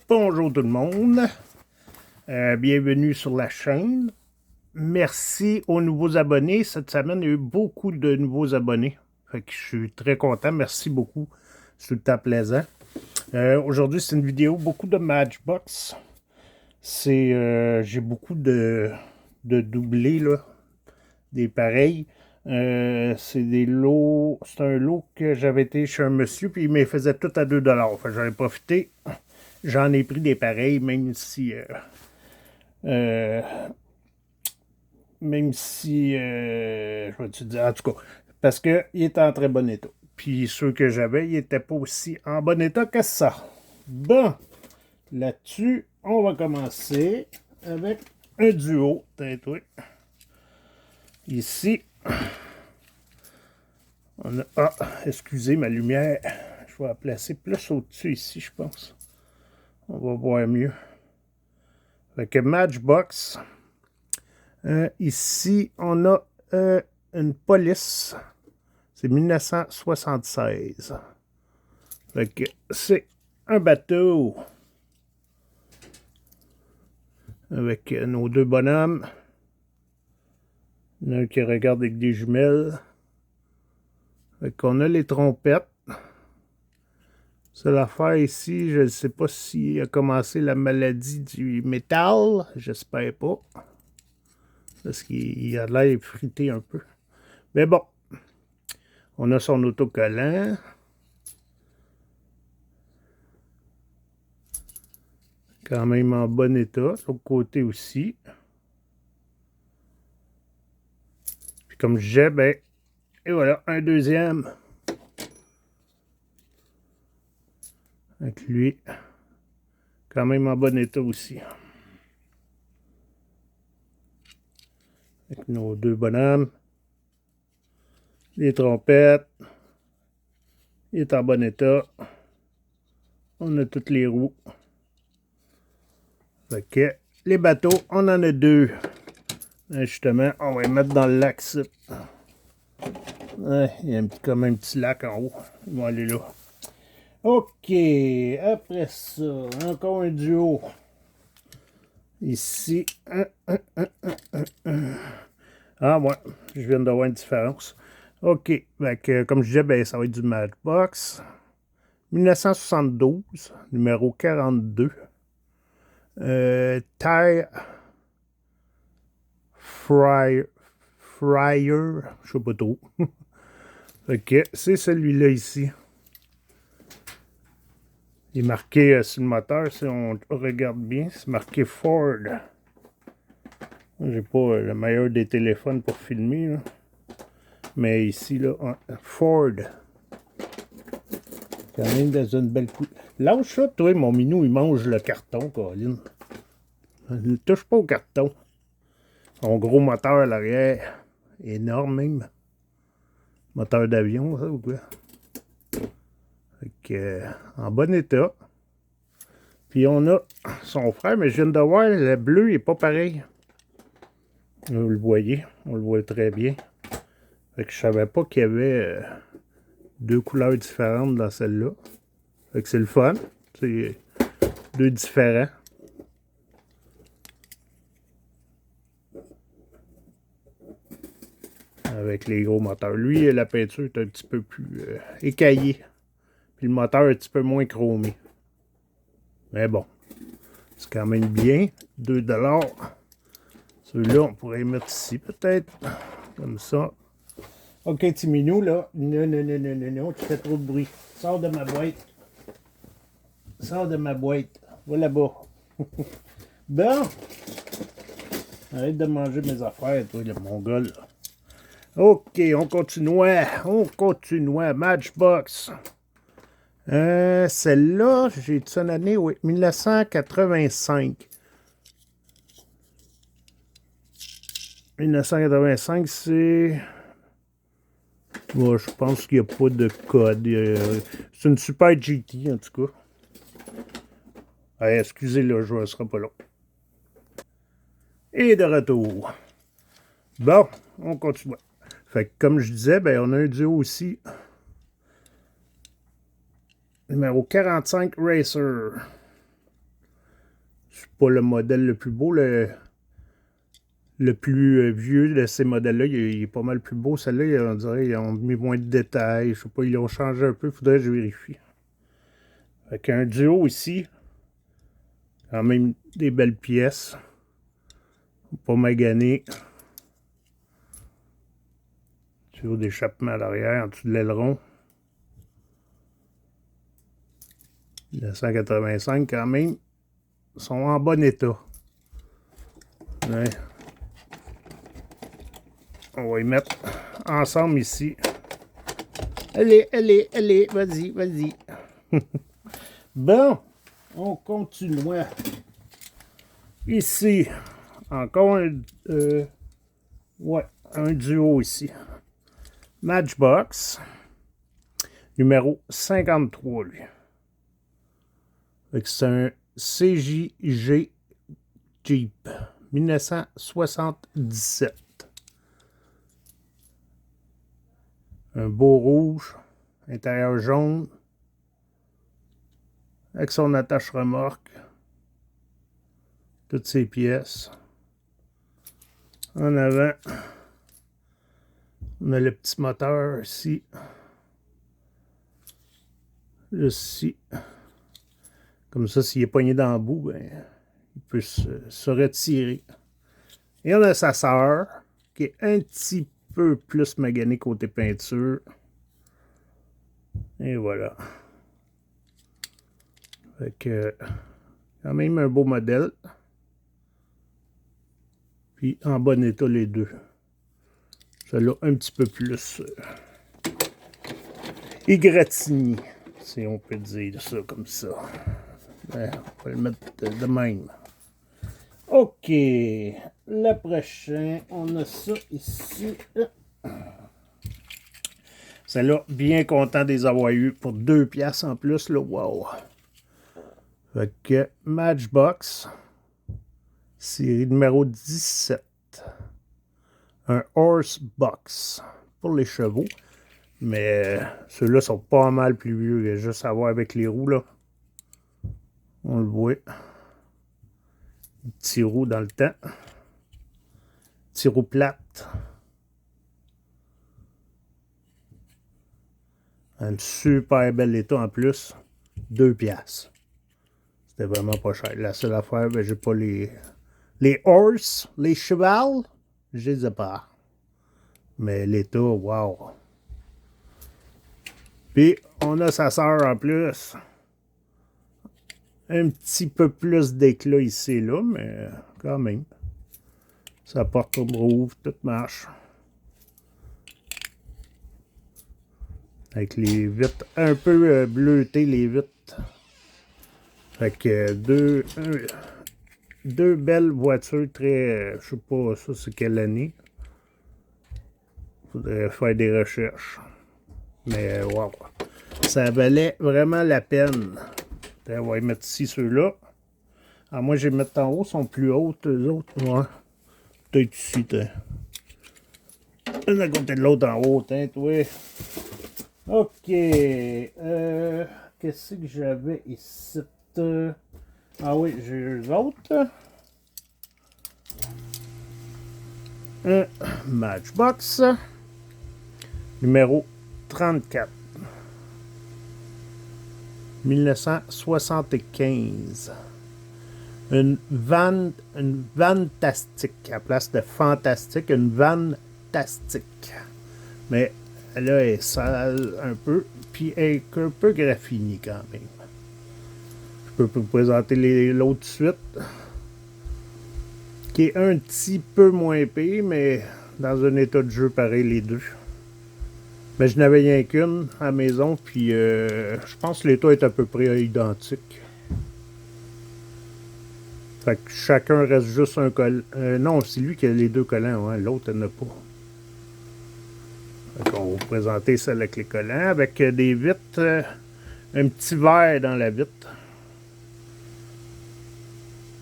Bonjour tout le monde, bienvenue sur la chaîne. Merci aux nouveaux abonnés. Cette semaine, il y a eu beaucoup de nouveaux abonnés. Fait que je suis très content, merci beaucoup. C'est tout le temps plaisant. Aujourd'hui, c'est une vidéo beaucoup de Matchbox. J'ai beaucoup de doublés, là, des pareils. C'est des lots. C'est un lot que j'avais été chez un monsieur, puis il me faisait tout à 2$. Fait que j'en ai profité. J'en ai pris des pareils, je vais te dire, en tout cas, parce qu'il était en très bon état. Puis ceux que j'avais, ils n'étaient pas aussi en bon état que ça. Bon, là-dessus, on va commencer avec un duo. Oui. Ici, on a... Ah, excusez ma lumière. Je vais la placer plus au-dessus ici, je pense. On va voir mieux. Fait que Matchbox. Ici, on a une police. C'est 1976. Fait que c'est un bateau avec nos deux bonhommes. Il y en a un qui regarde avec des jumelles. Fait qu'on a les trompettes. C'est l'affaire ici, je ne sais pas s'il a commencé la maladie du métal. J'espère pas. Parce qu'il a l'air frité un peu. Mais bon. On a son autocollant. Quand même en bon état. L'autre côté aussi. Puis comme je disais, ben, et voilà, un deuxième. Avec lui. Quand même en bon état aussi. Avec nos deux bonhommes. Les trompettes. Il est en bon état. On a toutes les roues. Fait que les bateaux, on en a deux. Justement, on va les mettre dans le lac. Ouais, il y a comme un petit lac en haut. Ils vont aller là. OK. Après ça, encore un duo. Ici. Ah, ouais. Je viens d'avoir une différence. OK. Fait que, comme je disais, ben, ça va être du Matchbox. 1972, numéro 42. Tire Fryer, je sais pas trop. Ok, c'est celui-là ici. Il est marqué sur le moteur, si on regarde bien, c'est marqué Ford. J'ai pas le meilleur des téléphones pour filmer, là. Mais ici, là, Ford. Quand même dans une belle coupe. Lâche ça, toi, mon minou, il mange le carton, Colin. Ne touche pas au carton. Son gros moteur à l'arrière. Énorme même. Moteur d'avion, ça ou quoi? Fait que, en bon état. Puis on a son frère, mais je viens de voir, le bleu n'est pas pareil. Vous le voyez, on le voit très bien. Fait que je savais pas qu'il y avait deux couleurs différentes dans celle-là. Fait que c'est le fun. C'est deux différents. Avec les gros moteurs. Lui, la peinture est un petit peu plus écaillée. Puis le moteur est un petit peu moins chromé. Mais bon, c'est quand même bien. 2$. Ceux-là, on pourrait les mettre ici peut-être. Comme ça. OK, Timinou, là. Non, tu fais trop de bruit. Sors de ma boîte. Sors de ma boîte. Va là-bas. Bon. Arrête de manger mes affaires, toi, le mongol. OK, on continue. Matchbox. Celle-là, j'ai dit son année, oui, 1985. 1985, c'est... Bon, je pense qu'il n'y a pas de code. C'est une Super GT, en tout cas. Allez, excusez, le jeu ne sera pas long. Et de retour. Bon, on continue. Fait que, comme je disais, ben, on a un duo aussi. Numéro 45 Racer. C'est pas le modèle le plus beau. Le plus vieux de ces modèles-là, il est pas mal plus beau. Celle-là, on dirait qu'ils ont mis moins de détails. Je sais pas, ils l'ont changé un peu. Faudrait que je vérifie. Avec un duo ici. Quand même des belles pièces. Pas magané. Tuyau d'échappement à l'arrière, en dessous de l'aileron. 1985 quand même. Ils sont en bon état. Ouais. On va y mettre ensemble ici. Allez, allez, allez, vas-y, vas-y. Bon, on continue. Ici, encore un duo ici. Matchbox, numéro 53, lui. C'est un CJG Jeep, 1977. Un beau rouge, intérieur jaune, avec son attache-remorque, toutes ses pièces. En avant, on a le petit moteur ici, ici. Comme ça, s'il est pogné dans le bout, ben, il peut se retirer. Et on a sa sœur, qui est un petit peu plus maganée côté peinture. Et voilà. Fait que, quand même un beau modèle. Puis en bon état les deux. Celle-là un petit peu plus égratigné, si on peut dire ça comme ça. Ben, on va le mettre de même. OK. Le prochain, on a ça ici. Celle-là, bien content de les avoir eu pour 2 piastres en plus. Là. Wow. Fait que Matchbox, série numéro 17. Un Horse Box pour les chevaux. Mais ceux-là sont pas mal plus vieux. Il y a juste à voir avec les roues, là. On le voit. Petit roue dans le temps. Petit roue plate. Un super bel état en plus. 2 piastres. C'était vraiment pas cher. La seule affaire, ben, j'ai pas les horses, les chevals, je les ai pas. Mais l'état, wow. Puis, on a sa sœur en plus. Un petit peu plus d'éclat ici et là, mais quand même. Ça porte au rouvre, tout marche. Avec les vitres un peu bleutées, les vitres. Fait que deux belles voitures très... je sais pas, ça c'est quelle année. Faudrait faire des recherches. Mais wow. Ça valait vraiment la peine. On va y mettre ici ceux-là. Alors moi je vais mettre en haut, ils sont plus hauts, eux autres. Ouais. Peut-être ici, un à côté de l'autre en haut, toi. OK. Qu'est-ce que j'avais ici? Ah oui, j'ai eux autres. Un Matchbox. Numéro 34. 1975. Une vantastique. À place de fantastique, une vantastique. Mais là, elle est sale un peu. Puis elle est un peu graffinée quand même. Je peux vous présenter l'autre de suite. Qui est un petit peu moins épais, mais dans un état de jeu pareil les deux. Mais je n'avais rien qu'une à la maison, puis je pense que l'état est à peu près identique. Fait que chacun reste juste un collant. Non, c'est lui qui a les deux collants, hein, l'autre elle n'a pas. Fait qu'on va vous présenter celle avec les collants, avec des vitres, un petit verre dans la vitre.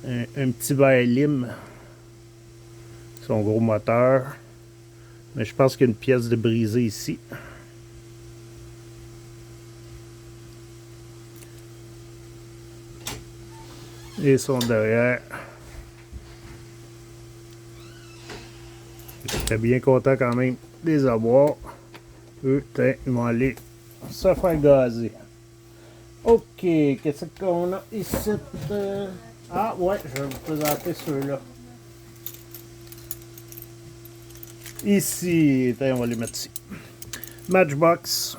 Un petit verre lime. Son gros moteur. Mais je pense qu'il y a une pièce de brisée ici. Et son derrière. J'étais bien content quand même de les avoir. Eux, ils vont aller se faire gazer. Ok, qu'est-ce qu'on a ici? Ah ouais, je vais vous présenter ceux-là. Ici, on va les mettre ici. Matchbox.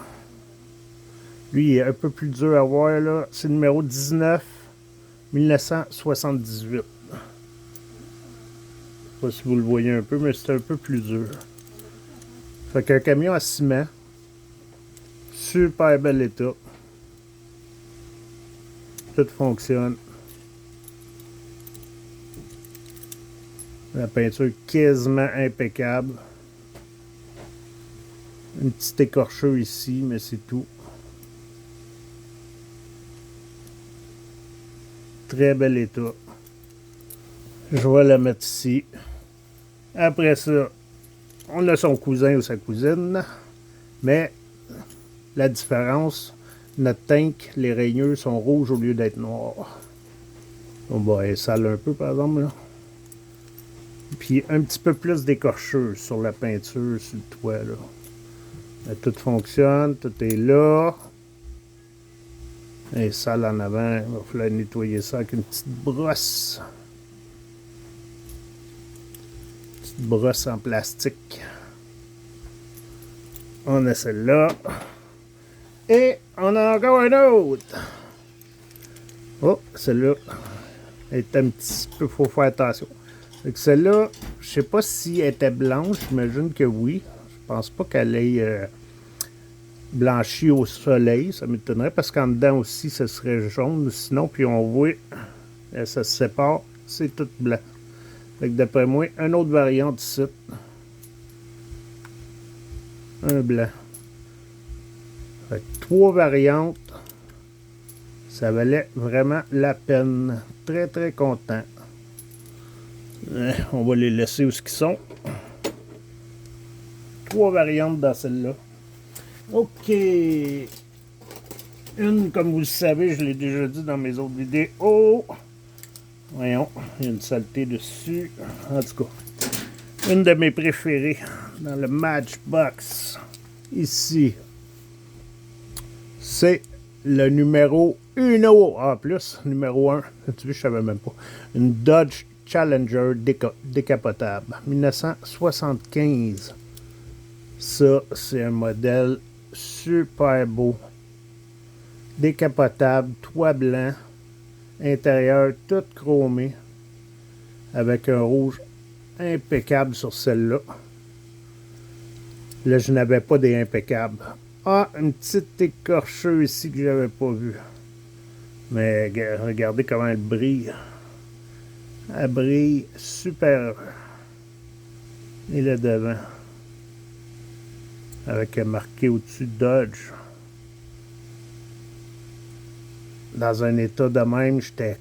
Lui, il est un peu plus dur à voir, là. C'est le numéro 19, 1978. Je sais pas si vous le voyez un peu, mais c'est un peu plus dur. Fait qu'un camion à ciment. Super bel état. Tout fonctionne. La peinture quasiment impeccable. Une petite écorchure ici, mais c'est tout. Très bel état. Je vais la mettre ici. Après ça, on a son cousin ou sa cousine. Mais la différence, notre tank, les rainures sont rouges au lieu d'être noirs. On va être sale un peu par exemple là. Puis un petit peu plus d'écorchure sur la peinture, sur le toit là. Mais tout fonctionne, tout est là. Et sale en avant, il va falloir nettoyer ça avec une petite brosse. Petite brosse en plastique. On a celle-là. Et on a encore un autre. Oh, celle-là est un petit peu, faut faire attention. Celle-là, je sais pas si elle était blanche, j'imagine que oui. Je pense pas qu'elle ait blanchi au soleil, ça m'étonnerait, parce qu'en dedans aussi, ce serait jaune. Sinon, puis on voit, ça se sépare, c'est tout blanc. Fait que d'après moi, un autre variante ici. Un blanc. Fait que 3 variantes. Ça valait vraiment la peine. Très, très content. On va les laisser où ils sont. 3 variantes dans celle-là. OK. Une, comme vous le savez, je l'ai déjà dit dans mes autres vidéos. Voyons, il y a une saleté dessus. En tout cas, une de mes préférées dans le Matchbox. Ici, c'est le numéro 1. En plus, numéro 1. Tu vois, je savais même pas. Une Dodge Challenger décapotable. 1975. Ça, c'est un modèle super beau. Décapotable, toit blanc, intérieur tout chromé, avec un rouge impeccable sur celle-là. Là, je n'avais pas des impeccables. Ah, une petite écorchure ici que j'avais pas vue. Mais regardez comment elle brille. Elle brille super. Et là devant. Avec marqué au-dessus Dodge. Dans un état de même, j'étais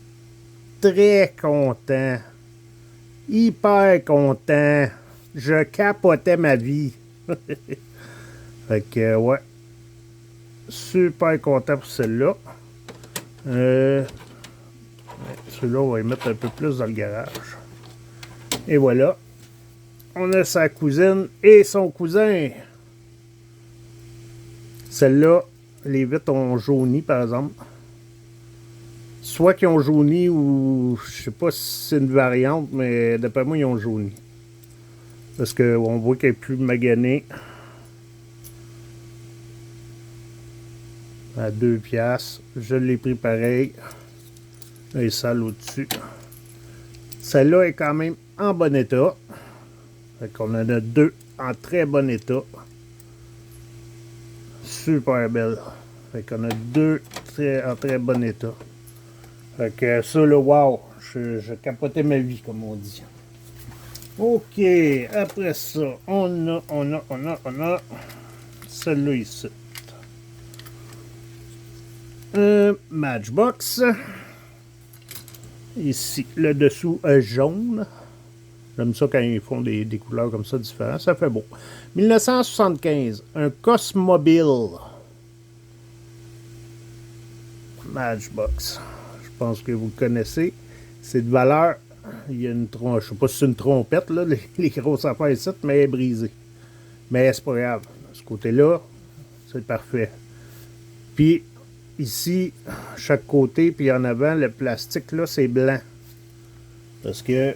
très content. Hyper content. Je capotais ma vie. Fait que, ouais. Super content pour celle-là. Celui-là, on va y mettre un peu plus dans le garage. Et voilà. On a sa cousine et son cousin. Celle-là, les vitres ont jauni, par exemple. Soit qu'ils ont jauni ou je sais pas si c'est une variante, mais d'après moi, ils ont jauni. Parce qu'on voit qu'elle est plus maganée. À 2 piastres. Je l'ai pris pareil. Elle est sale au-dessus. Celle-là est quand même en bon état. Fait qu'on en a 2 en très bon état. Super belle. Fait qu'on a 2 en très bon état. Fait que ça, là, wow, je capotais ma vie, comme on dit. OK, après ça, on a celle-là ici. Matchbox. Ici, le dessous jaune. J'aime ça quand ils font des couleurs comme ça différentes. Ça fait beau. 1975, un Cosmobile. Matchbox. Je pense que vous le connaissez. C'est de valeur. Il y a une trompette, je sais pas si c'est une trompette, là, les grosses affaires ici, mais elle est brisée. Mais c'est pas grave. De ce côté-là, c'est parfait. Puis, ici, chaque côté, puis en avant, le plastique, là, c'est blanc. Parce que,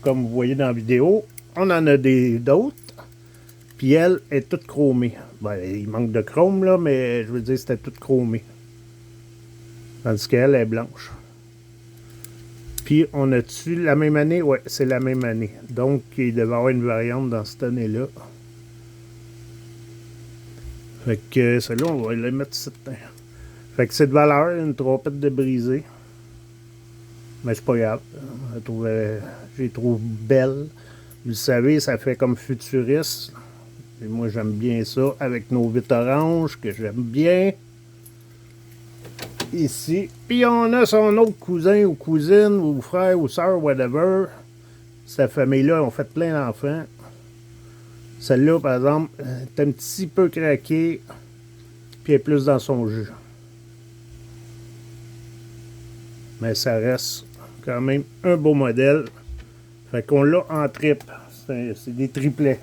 comme vous voyez dans la vidéo, on en a d'autres. Puis elle est toute chromée. Ben, il manque de chrome, là, mais je veux dire, c'était toute chromée. Tandis qu'elle est blanche. Puis, on a dessus la même année? Ouais, c'est la même année. Donc, il devait y avoir une variante dans cette année-là. Fait que celle-là, on va la mettre ici. Fait que c'est de valeur, une trompette de brisée. Mais c'est pas grave. Je les trouve belles. Vous savez, ça fait comme futuriste. Et moi, j'aime bien ça. Avec nos vitres oranges, que j'aime bien. Ici. Puis on a son autre cousin ou cousine ou frère ou soeur, whatever. Cette famille-là ont fait plein d'enfants. Celle-là, par exemple, est un petit peu craquée. Puis elle est plus dans son jus. Mais ça reste quand même un beau modèle. Fait qu'on l'a en triple. C'est des triplets.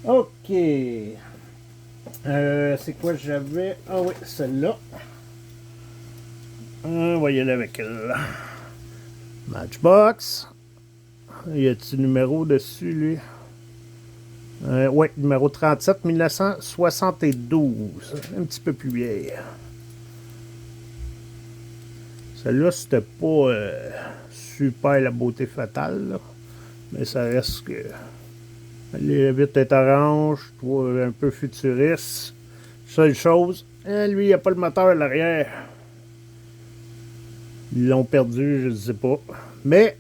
OK. C'est quoi j'avais? Ah oui, celle-là. On va y aller avec elle. Matchbox. Y a-t-il numéro dessus, lui? Oui, numéro 37, 1972. Un petit peu plus vieille. Celle-là, c'était pas super la beauté fatale, là. Mais ça reste que... Les vitres est orange, un peu futuriste. Seule chose, lui, il n'y a pas le moteur à l'arrière. Ils l'ont perdu, je ne sais pas. Mais,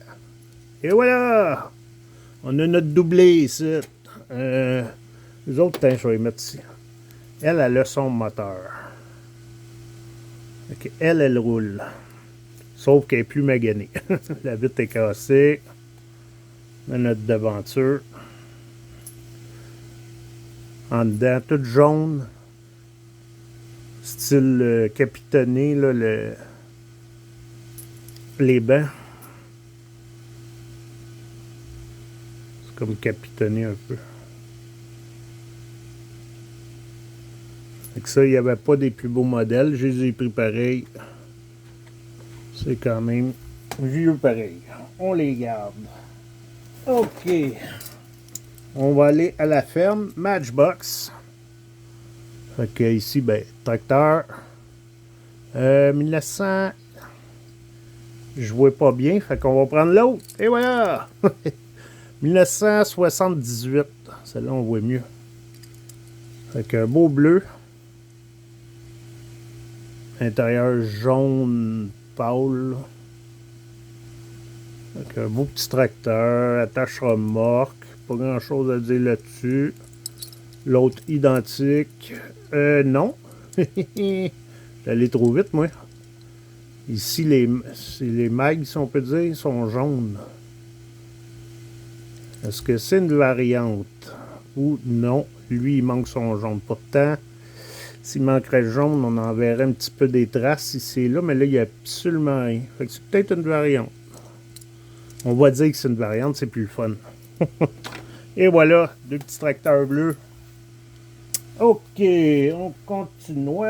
et voilà! On a notre doublé ici. Les autres, je vais les mettre ici. Elle a son moteur. Okay, elle roule. Sauf qu'elle est plus maganée. La vitre est cassée. On a notre devanture. En dedans, toute jaune. Style capitonné, là, les bancs. C'est comme capitonné un peu. Avec ça, il n'y avait pas des plus beaux modèles. Je les ai pris pareil. C'est quand même vieux pareil. On les garde. OK. On va aller à la ferme. Matchbox. Fait que ici, ben, tracteur. 1900. Je vois pas bien. Fait qu'on va prendre l'autre. Et voilà! 1978. Celle-là, on voit mieux. Fait qu'un beau bleu. Intérieur jaune pâle. Avec un beau petit tracteur, attache remorque, pas grand chose à dire là-dessus. L'autre identique. Non. J'allais trop vite, moi. Ici, les mags, si on peut dire, sont jaunes. Est-ce que c'est une variante ou non? Lui, il manque son jaune. Pourtant, s'il manquerait le jaune, on en verrait un petit peu des traces ici et là, mais là, il n'y a absolument rien. Fait que c'est peut-être une variante. On va dire que c'est une variante, c'est plus fun. Et voilà, deux petits tracteurs bleus. OK, on continue.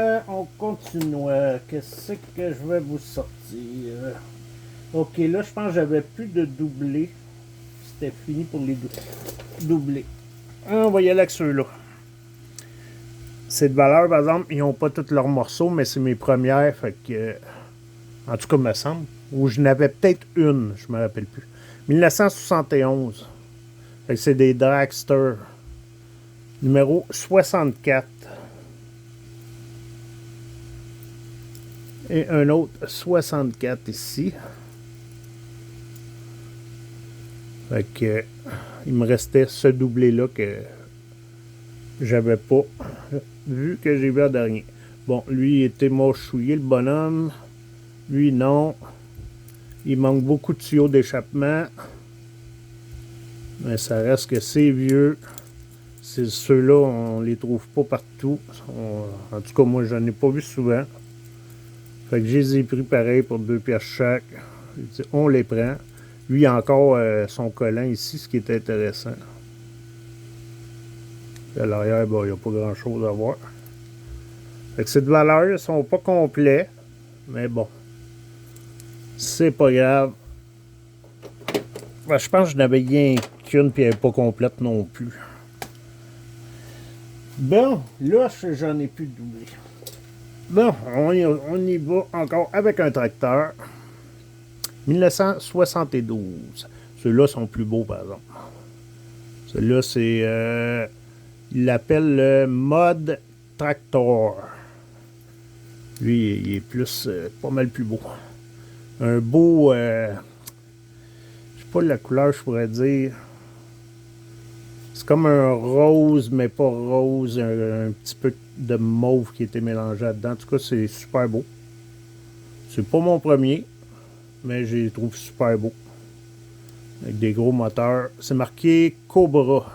Qu'est-ce que je vais vous sortir? OK, là, je pense que j'avais plus de doublés. C'était fini pour les doublés. On va y aller avec ceux-là. C'est de valeur, par exemple, ils n'ont pas tous leurs morceaux, mais c'est mes premières, fait que... En tout cas, me semble. Ou je n'avais peut-être une, je me rappelle plus. 1971. Fait que c'est des Dragster. Numéro 64. Et un autre 64 ici. Fait que il me restait ce doublé-là que j'avais pas vu, que j'ai vu en dernier. Bon, lui, il était mâchouillé, le bonhomme. Lui, non. Il manque beaucoup de tuyaux d'échappement. Mais ça reste que c'est vieux. Ceux-là, on les trouve pas partout. En tout cas, moi, je n'en ai pas vu souvent. Fait que je les ai pris pareil pour 2 pièces chaque. Dit, on les prend. Lui, il a encore son collant ici, ce qui est intéressant. À l'arrière, bon, il n'y a pas grand chose à voir. Fait que ces valeurs ne sont pas complets. Mais bon. C'est pas grave. Ben, je pense que je n'avais rien qu'une puis elle n'est pas complète non plus. Bon, là, j'en ai plus de doublé. Bon, on y va encore avec un tracteur. 1972. Ceux-là sont plus beaux, par exemple. Celui-là, c'est... il l'appelle le Mod Tractor. Lui, il est plus... pas mal plus beau. Un beau... je sais pas la couleur, je pourrais dire. C'est comme un rose, mais pas rose. Un petit peu de mauve qui a été mélangé là-dedans. En tout cas, c'est super beau. C'est pas mon premier, mais je les trouve super beaux. Avec des gros moteurs. C'est marqué Cobra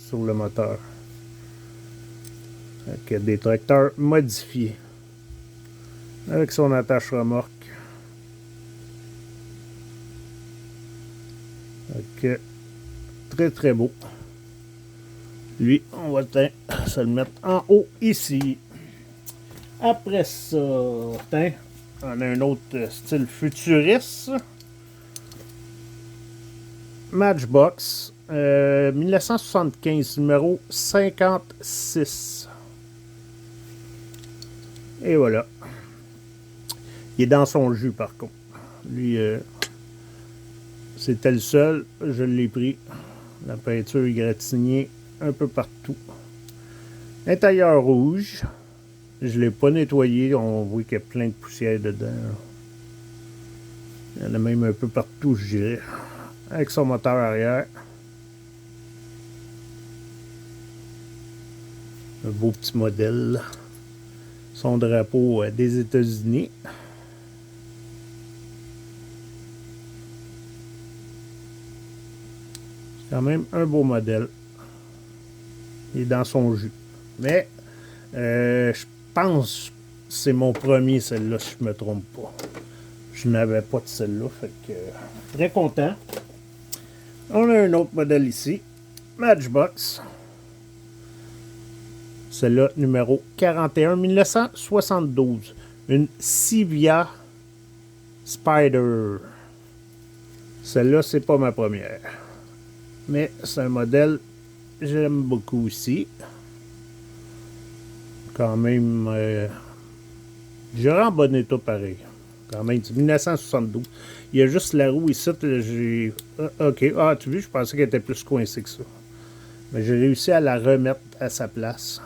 sur le moteur. Avec des tracteurs modifiés. Avec son attache remorque. Donc, très très beau. Lui, on va se le mettre en haut ici. Après ça, on a un autre style futuriste. Matchbox. 1975, numéro 56. Et voilà. Il est dans son jus par contre. Lui, c'était le seul. Je l'ai pris. La peinture égratignée un peu partout. L'intérieur rouge. Je ne l'ai pas nettoyé. On voit qu'il y a plein de poussière dedans. Il y en a même un peu partout, je dirais. Avec son moteur arrière. Un beau petit modèle. Son drapeau des États-Unis. C'est quand même un beau modèle. Il est dans son jus. Mais je pense que c'est mon premier, celle-là, si je ne me trompe pas. Je n'avais pas de celle-là, fait que très content. On a un autre modèle ici. Matchbox. Celle-là, numéro 41, 1972. Une Sivia Spider. Celle-là, c'est pas ma première. Mais c'est un modèle que j'aime beaucoup aussi. Quand même, je rends en bon état pareil. Quand même, c'est 1972. Il y a juste la roue ici. J'ai... ok. Ah, tu vois, je pensais qu'elle était plus coincée que ça. Mais j'ai réussi à la remettre à sa place.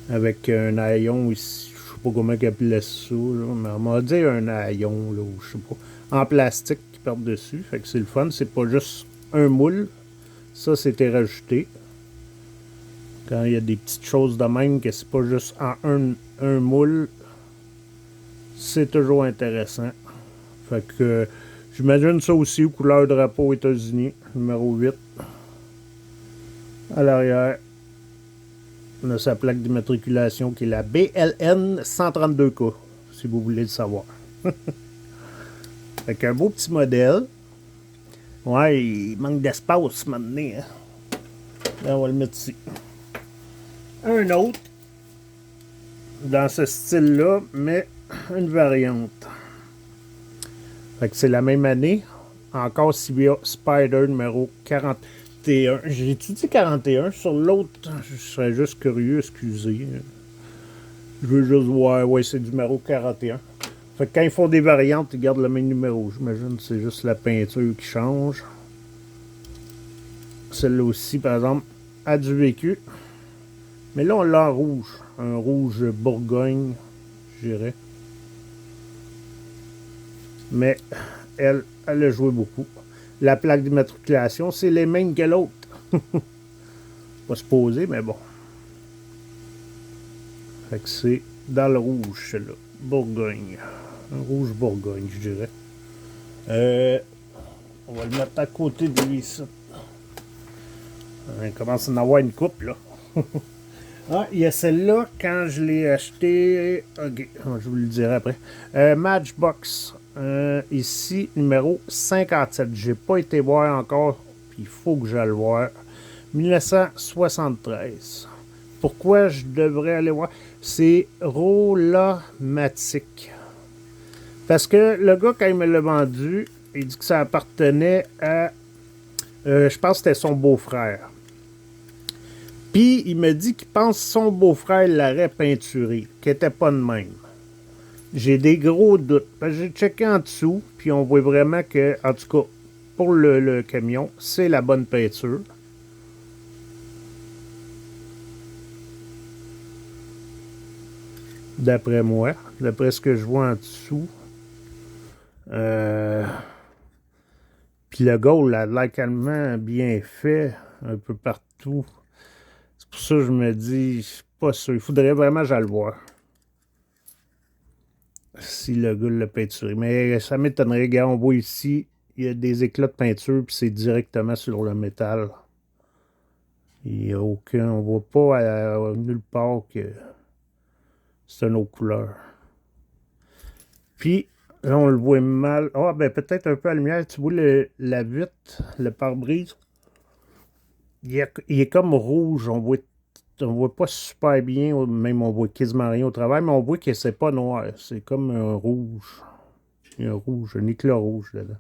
Avec un haillon ici. Je sais pas comment il appelait ça. Là, mais on m'a dit un haillon, là, ou je sais pas. En plastique qui part dessus. Fait que c'est le fun. C'est pas juste un moule. Ça, c'était rajouté. Quand il y a des petites choses de même, que c'est pas juste en un moule, c'est toujours intéressant. Fait que j'imagine ça aussi, couleur drapeau États-Unis, numéro 8. À l'arrière, on a sa plaque d'immatriculation qui est la BLN 132K, si vous voulez le savoir. Fait qu'un beau petit modèle. Ouais, il manque d'espace maintenant. Hein? Là, on va le mettre ici. Un autre, dans ce style-là, mais une variante. Fait que c'est la même année. Encore Sivia Spider numéro 41. J'ai-tu dit 41? Sur l'autre, je serais juste curieux, excusez. Je veux juste voir. Ouais, c'est numéro 41. Fait que quand ils font des variantes, ils gardent le même numéro. J'imagine que c'est juste la peinture qui change. Celle-là aussi, par exemple, a du vécu. Mais là, on l'a en rouge. Un rouge Bourgogne, je dirais. Mais elle a joué beaucoup. La plaque d'immatriculation, c'est les mêmes que l'autre. Pas se poser, mais bon. Fait que c'est dans le rouge, celle-là. Bourgogne. Un rouge Bourgogne, je dirais. On va le mettre à côté de lui, ça. On commence à en avoir une coupe, là. Ah, il y a celle-là, quand je l'ai acheté. Ok, je vous le dirai après. Matchbox. Ici, numéro 57. J'ai pas été voir encore, puis il faut que j'aille le voir. 1973. Pourquoi je devrais aller voir? C'est Rolamatic. Parce que le gars, quand il me l'a vendu, il dit que ça appartenait à. Je pense que c'était son beau-frère. Puis il me dit qu'il pense que son beau-frère l'aurait peinturé, qu'il n'était pas de même. J'ai des gros doutes. J'ai checké en dessous, puis on voit vraiment que, en tout cas, pour le camion, c'est la bonne peinture. D'après moi, d'après ce que je vois en dessous. Euh, Puis le goal a l'air calmement bien fait un peu partout. C'est pour ça que je me dis, je suis pas sûr. Il faudrait vraiment que j'aille le voir. Si le gars l'a peinturé. Mais ça m'étonnerait. Regarde, on voit ici, il y a des éclats de peinture, puis c'est directement sur le métal. Il n'y a aucun. On voit pas nulle part que c'est une autre couleur. Puis, là, on le voit mal. Ah, ben peut-être un peu à la lumière. Tu vois la vitre, le pare-brise. Il est comme rouge. On voit pas super bien. Même on voit quasiment rien au travail, mais on voit que c'est pas noir. C'est comme un rouge. Il y a un rouge, un éclat rouge dedans.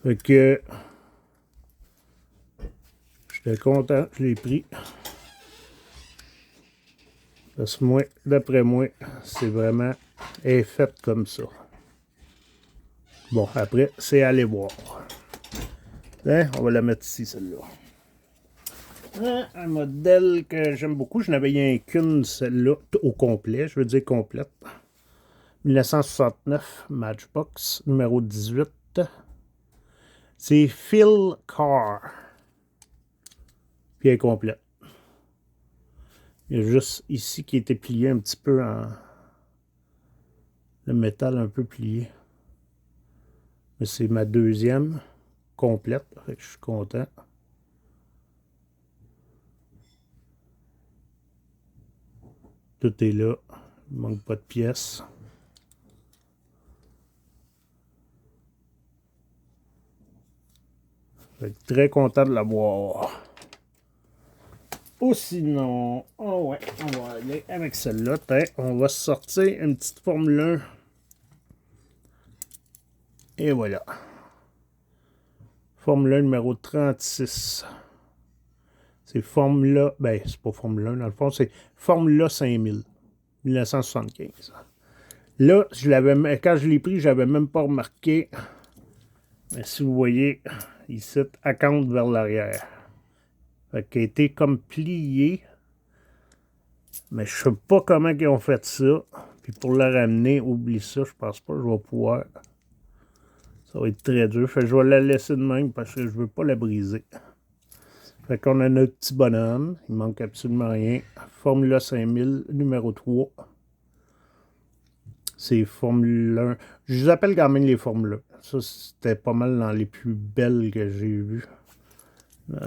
Fait que j'étais content, je l'ai pris. Parce que moi, d'après moi, c'est vraiment est fait comme ça. Bon, après, c'est aller voir. Hein, on va la mettre ici, celle-là. Hein, un modèle que j'aime beaucoup. Je n'avais rien qu'une, celle-là, au complet. Je veux dire complète. 1969, Matchbox, numéro 18. C'est Phil Carr. Puis elle est complète. Il y a juste ici qui était plié un petit peu en. Le métal un peu plié. Mais c'est ma deuxième complète. Fait que je suis content. Tout est là. Il ne manque pas de pièces. Fait que très content de l'avoir. Ou sinon, oh ouais, on va aller avec celle-là. On va sortir une petite Formule 1. Et voilà. Formule 1 numéro 36. C'est Formula. Ben, c'est pas Formule 1 dans le fond, c'est Formula 5000. 1975. Là, quand je l'ai pris, je n'avais même pas remarqué. Mais si vous voyez, ici, account vers l'arrière. Fait qu'il a été comme plié. Mais je sais pas comment ils ont fait ça. Puis pour le ramener, oublie ça, je pense pas que je vais pouvoir. Ça va être très dur. Fait que je vais la laisser de même parce que je veux pas la briser. Fait qu'on a notre petit bonhomme. Il manque absolument rien. Formula 5000, numéro 3. C'est Formule 1. Je les appelle quand même les Formule 1. Ça, c'était pas mal dans les plus belles que j'ai vues.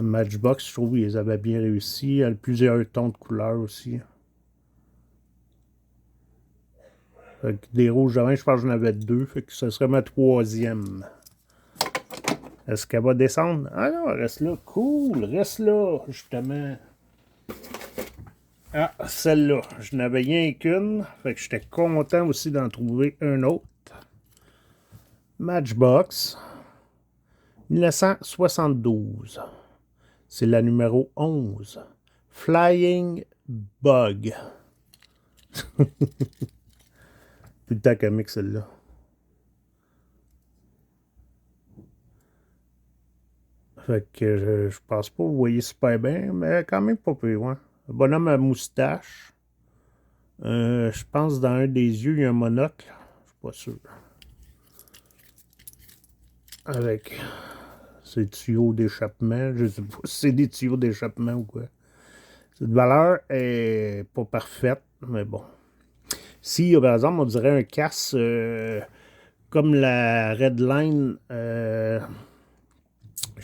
Matchbox, je trouve qu'ils avaient bien réussi. Il y a plusieurs tons de couleurs aussi. Fait que des rouges de vin, je pense que j'en avais deux. Fait que ce serait ma troisième. Est-ce qu'elle va descendre? Ah non, reste là. Cool, reste là, justement. Ah, celle-là, je n'avais rien qu'une. Fait que j'étais content aussi d'en trouver un autre. Matchbox. 1972. C'est la numéro 11. Flying Bug. Tout le temps comique, celle-là. Fait que je pense pas, vous voyez super bien, mais quand même pas peu, ouais. Un bonhomme à moustache. Je pense dans un des yeux, il y a un monocle. Je suis pas sûr. Avec ces tuyaux d'échappement. Je sais pas si c'est des tuyaux d'échappement ou quoi. Cette valeur est pas parfaite, mais bon. Si, par exemple, on dirait un casse comme la Redline, je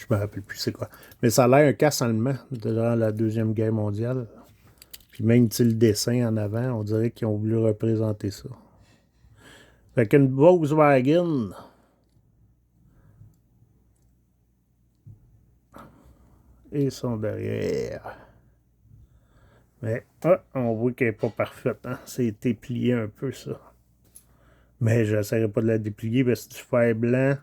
me rappelle plus c'est quoi. Mais ça a l'air un casse allemand durant la Deuxième Guerre mondiale. Puis même le dessin en avant, on dirait qu'ils ont voulu représenter ça. Fait qu'une Volkswagen. Et son derrière. Mais on voit qu'elle n'est pas parfaite. Hein? C'est déplié un peu, ça. Mais je n'essaierai pas de la déplier parce que si tu fais blanc,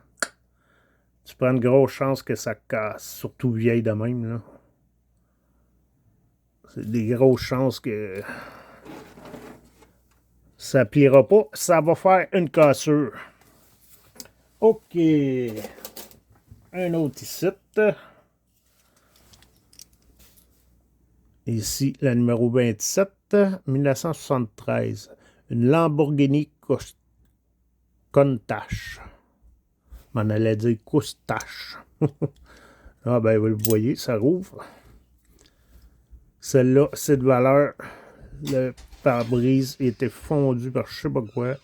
tu prends une grosse chance que ça casse. Surtout vieille de même, là. C'est des grosses chances que ça pliera pas. Ça va faire une cassure. OK. Un autre ici. Ici, la numéro 27, 1973. Une Lamborghini Countach. On allait dire Coustache. Ah ben, vous le voyez, ça rouvre. Celle-là, c'est de valeur. Le pare-brise était fondu par je sais pas quoi.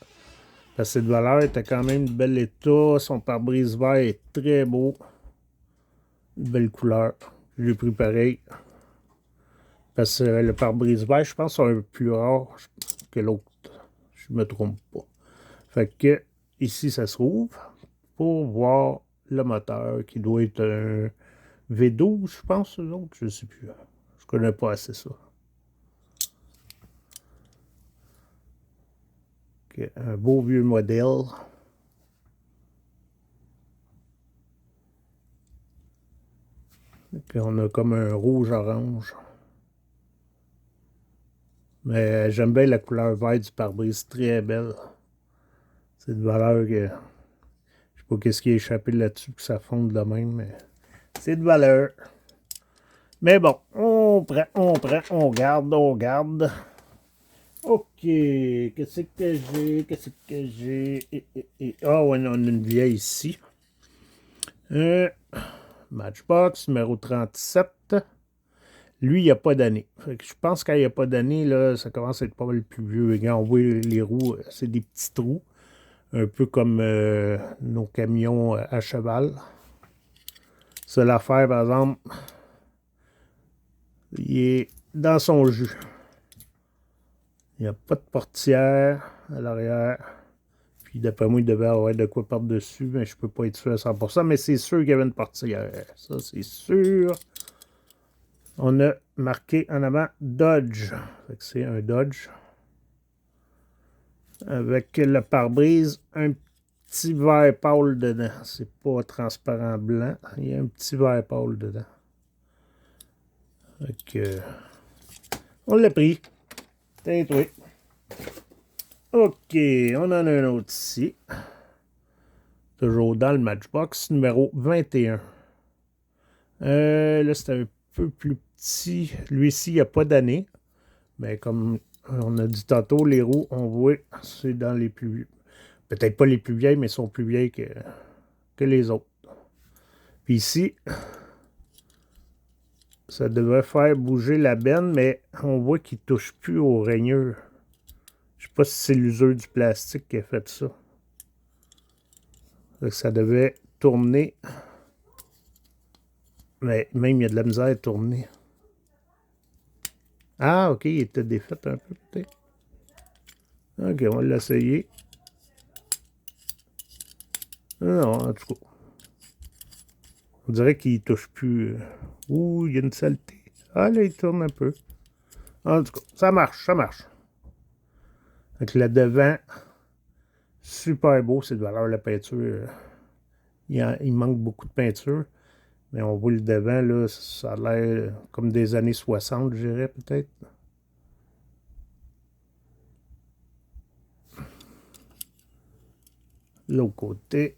Parce que cette valeur était quand même de bel état. Son pare-brise vert est très beau. Une belle couleur. Je l'ai pris pareil. Parce que le pare-brise vert, je pense, c'est un peu plus rare que l'autre. Je me trompe pas. Fait que ici, ça se rouvre pour voir le moteur qui doit être un V12, je pense, l'autre. Je sais plus. Je connais pas assez ça. Okay. Un beau vieux modèle. Puis on a comme un rouge-orange. Mais j'aime bien la couleur verte du pare-brise, très belle. C'est de valeur que... Je sais pas qu'est-ce qui est échappé là-dessus que ça fonde de même, mais c'est de valeur. Mais bon, on prend, on garde. OK, qu'est-ce que j'ai? Ah ouais, on a une vieille ici. Matchbox numéro 37. Lui, il n'y a pas d'année. Je pense qu'il n'y a pas d'année, là, ça commence à être pas mal plus vieux. Et quand on voit les roues, c'est des petits trous. Un peu comme nos camions à cheval. Ça, l'affaire, par exemple, il est dans son jus. Il n'y a pas de portière à l'arrière. Puis d'après moi, il devait avoir de quoi par-dessus, mais je peux pas être sûr à 100%. Mais c'est sûr qu'il y avait une portière. Ça, c'est sûr. On a marqué en avant Dodge. C'est un Dodge. Avec le pare-brise, un petit vert pâle dedans. C'est pas transparent blanc. Il y a un petit vert pâle dedans. Donc, on l'a pris. Tiens, toi. OK, on en a un autre ici. Toujours dans le Matchbox, numéro 21. Là, c'est un peu plus petit. Lui-ci, il n'y a pas d'année. Mais comme on a dit tantôt, les roues, on voit, c'est dans les plus... Peut-être pas les plus vieilles, mais sont plus vieilles que les autres. Puis ici, ça devrait faire bouger la benne, mais on voit qu'il ne touche plus aux rainures. Je ne sais pas si c'est l'usure du plastique qui a fait ça. Ça devait tourner. Mais même, il y a de la misère à tourner. Ah, OK, il était défait un peu, peut-être. OK, on va l'essayer. Non, en tout cas. On dirait qu'il ne touche plus. Ouh, il y a une saleté. Ah, là, il tourne un peu. En tout cas, ça marche, ça marche. Avec le devant, super beau, c'est de valeur la peinture. Il manque beaucoup de peinture. Mais on voit le devant, là, ça a l'air comme des années 60, je dirais, peut-être. L'autre côté.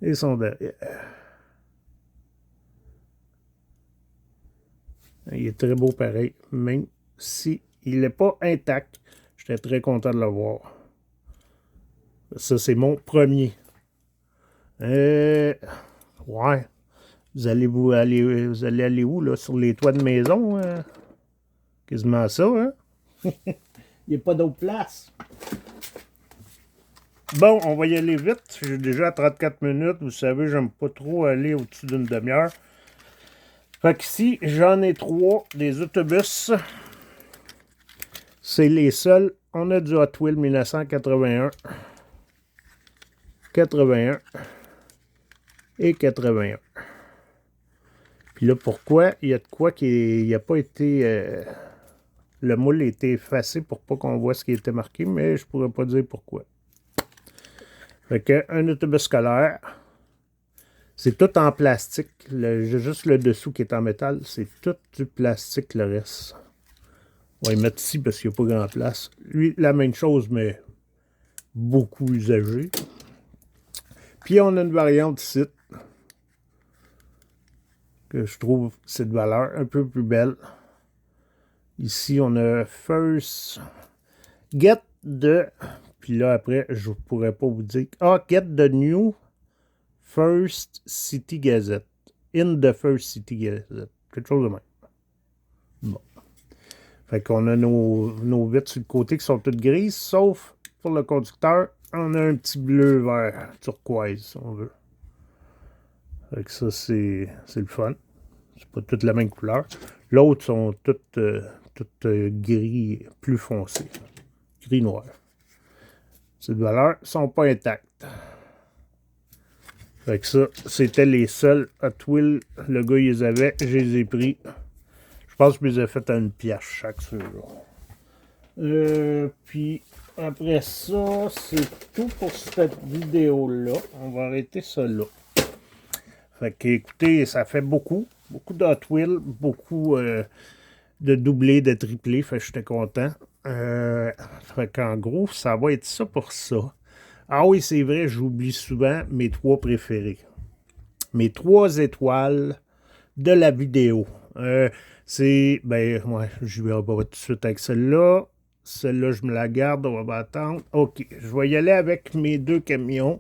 Et son derrière. Il est très beau pareil, même si il n'est pas intact. J'étais très content de le voir. Ça, c'est mon premier. Ouais. Vous allez aller où, là? Sur les toits de maison? Quasiment ça, hein? Il n'y a pas d'autre place. Bon, on va y aller vite. J'ai déjà 34 minutes. Vous savez, j'aime pas trop aller au-dessus d'une demi-heure. Fait qu'ici, j'en ai 3 des autobus. C'est les seuls. On a du Hot Wheels 1981, 81 et 81. Puis là, pourquoi? Il y a de quoi qui n'a pas été... le moule a été effacé pour pas qu'on voit ce qui était marqué, mais je pourrais pas dire pourquoi. Fait que un autobus scolaire, c'est tout en plastique. Juste le dessous qui est en métal, c'est tout du plastique le reste. On va y mettre ici parce qu'il n'y a pas grand place. Lui, la même chose, mais beaucoup usagé. Puis on a une variante ici, que je trouve cette valeur un peu plus belle. Ici, on a First Get the... Puis là, après, je ne pourrais pas vous dire... Ah, Get the New First City Gazette. In the First City Gazette. Quelque chose de même. Bon. Fait qu'on a nos vitres sur le côté qui sont toutes grises, sauf pour le conducteur, on a un petit bleu vert turquoise, si on veut. Fait que ça, c'est le fun. C'est pas toutes la même couleur. L'autre sont toutes gris plus foncé. Gris noir. Ces valeurs sont pas intactes. Fait que ça, c'était les seuls Hot Wheels. Le gars, il les avait, je les ai pris. Je pense que je les ai fait à une pièce chaque ceux-là. Puis après ça, c'est tout pour cette vidéo-là. On va arrêter ça là. Fait que écoutez, ça fait beaucoup de Hot Wheels, beaucoup de doublés, de triplés. Fait que j'étais content. Fait qu'en gros, ça va être ça pour ça. Ah oui, c'est vrai, j'oublie souvent mes 3 préférés. Mes 3 étoiles de la vidéo. C'est, ben, ouais, je vais pas tout de suite avec celle-là. Celle-là, je me la garde, on va attendre. OK, je vais y aller avec mes 2 camions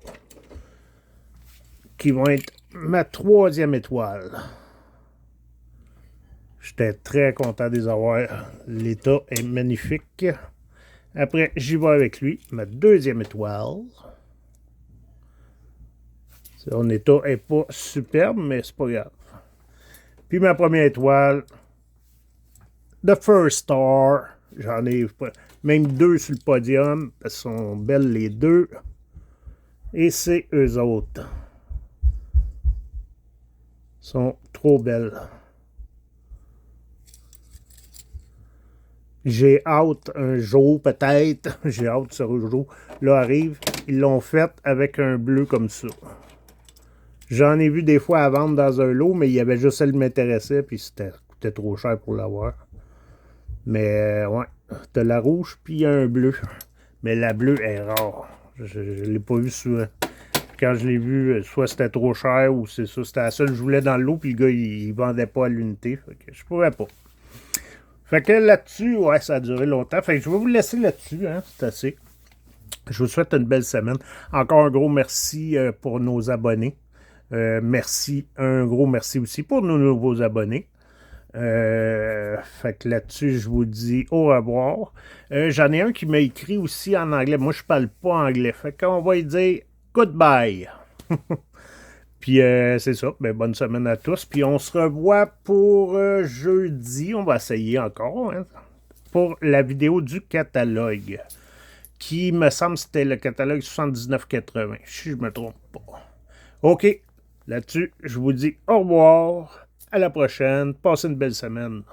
qui vont être ma 3e étoile. J'étais très content de les avoir. L'état est magnifique. Après, j'y vais avec lui, ma 2e étoile. Son état n'est pas superbe, mais c'est pas grave. Puis ma première étoile, The First Star. J'en ai même 2 sur le podium, parce qu'elles sont belles les 2. Et c'est eux autres. Ils sont trop belles. J'ai hâte un jour, peut-être. J'ai hâte ce jour. Là arrive, ils l'ont fait avec un bleu comme ça. J'en ai vu des fois à vendre dans un lot, mais il y avait juste celle qui m'intéressait, puis c'était coûtait trop cher pour l'avoir. Mais ouais, t'as la rouge, puis il y a un bleu. Mais la bleue est rare. Je ne l'ai pas vu souvent. Quand je l'ai vu, soit c'était trop cher, ou c'est ça, c'était la seule que je voulais dans le lot, puis le gars, il vendait pas à l'unité. Fait que je pouvais pas. Fait que là-dessus, ouais, ça a duré longtemps. Fait que je vais vous laisser là-dessus, hein, c'est assez. Je vous souhaite une belle semaine. Encore un gros merci pour nos abonnés. Merci, un gros merci aussi pour nos nouveaux abonnés. Fait que là-dessus, je vous dis au revoir. J'en ai un qui m'a écrit aussi en anglais. Moi, je parle pas anglais. Fait qu'on va lui dire goodbye. Puis c'est ça. Ben, bonne semaine à tous. Puis on se revoit pour jeudi. On va essayer encore. Hein, pour la vidéo du catalogue. Qui me semble c'était le catalogue 79,80. Si je me trompe pas. OK. Là-dessus, je vous dis au revoir. À la prochaine. Passez une belle semaine.